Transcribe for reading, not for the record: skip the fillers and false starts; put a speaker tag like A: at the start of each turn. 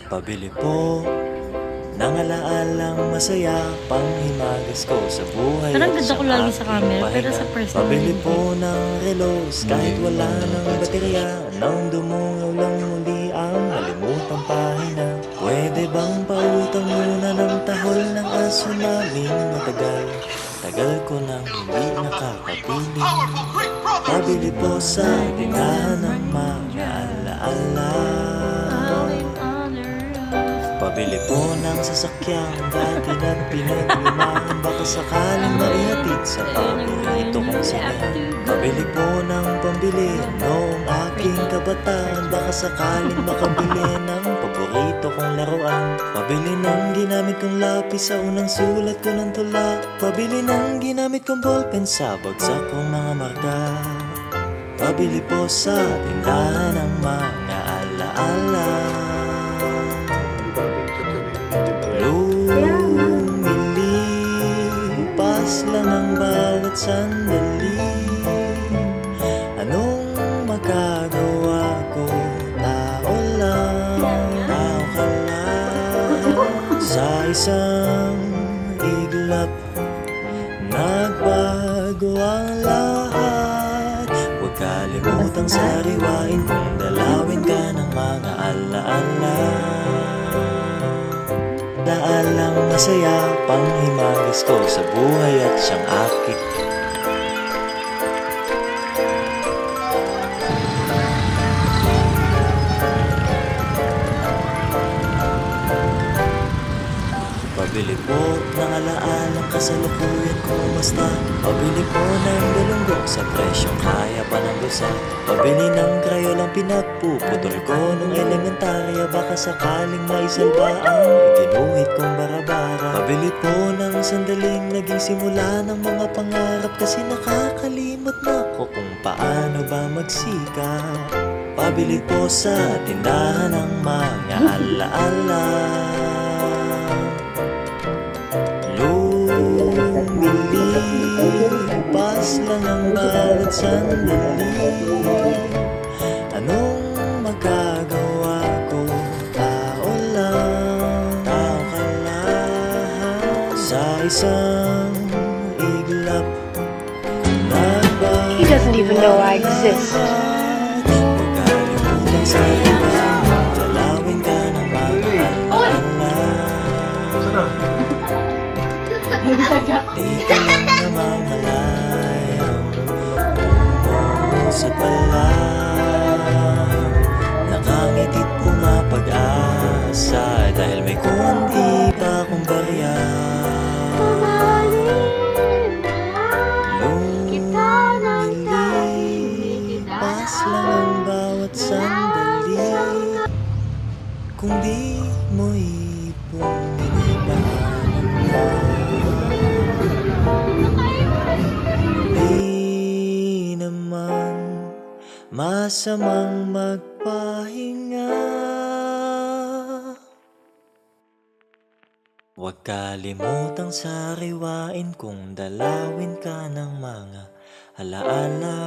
A: Pabili po ng alaalang masaya, panghimagas ko sa buhay
B: Parang
A: at
B: ganda ko
A: siyang
B: lagi sa
A: aking
B: camera, pero
A: pahinga.
B: sa personal
A: Pabili
B: hindi.
A: po ng relos kahit wala ng baterya, nang dumungaw lang muli ang halimutang pahina. Pwede bang pautang muna ng tahol ng aso naming matagal? Tagal ko nang hindi nakakabili. Pabili po sa tindahan ng mga alaala. Pabili po ng sasakyang dati na't pinaglumaan, baka sakaling maihatid sa paborito kong sinihan. Pabili po ng pambili noong aking kabataan, baka sakaling makabili ng paborito kong laruan. Pabili ng ginamit kong lapis sa unang sulat ko ng tula. Pabili ng ginamit kong ballpen sa bagsak kong mga marka. Pabili po sa tindahan ng mga alaala. Lumilipas lang ang bawat sandali. Anong magagawa ko? Tao lang, tao ka lang. Sa isang iglap, nagbago ang lahat. Huwag kalimutang sariwain kung dalawin ka ng mga alaala. Alaalang masaya, panghimagas ko sa buhay at siyang aking. Pabili po ng alaalang kasalukuyan ko basta. Pabili po ng galunggong sa presyong kaya pa ng lusa. Pabili ng krayolang pinagpuputol ko nung elementarya, baka sakaling maisalba ang iginuhit kong barabara. Pabili po ng sandaling naging simula ng mga pangarap, kasi nakakalimot na ko kung paano ba magsikap. Pabili po sa tindahan ng mga alaala. Lumilipas lang ang bawat sandali. Anong magagawa ko? Tao lang, tao ka lang. Sa isang iglap,
C: He doesn't even know I exist.
A: huwag kalimutang sa iba, dalawin ka ng mga alaala. Di ka lang namamalayang sa palang nakangiti't pumapag-asa, dahil may konti pa akong barya. Lumilipas lang ang bawat sandali. Kung di mo ipong inibahanan mo, di naman masamang magpahinga. Huwag kalimutang sariwain kung dalawin ka ng mga alaala.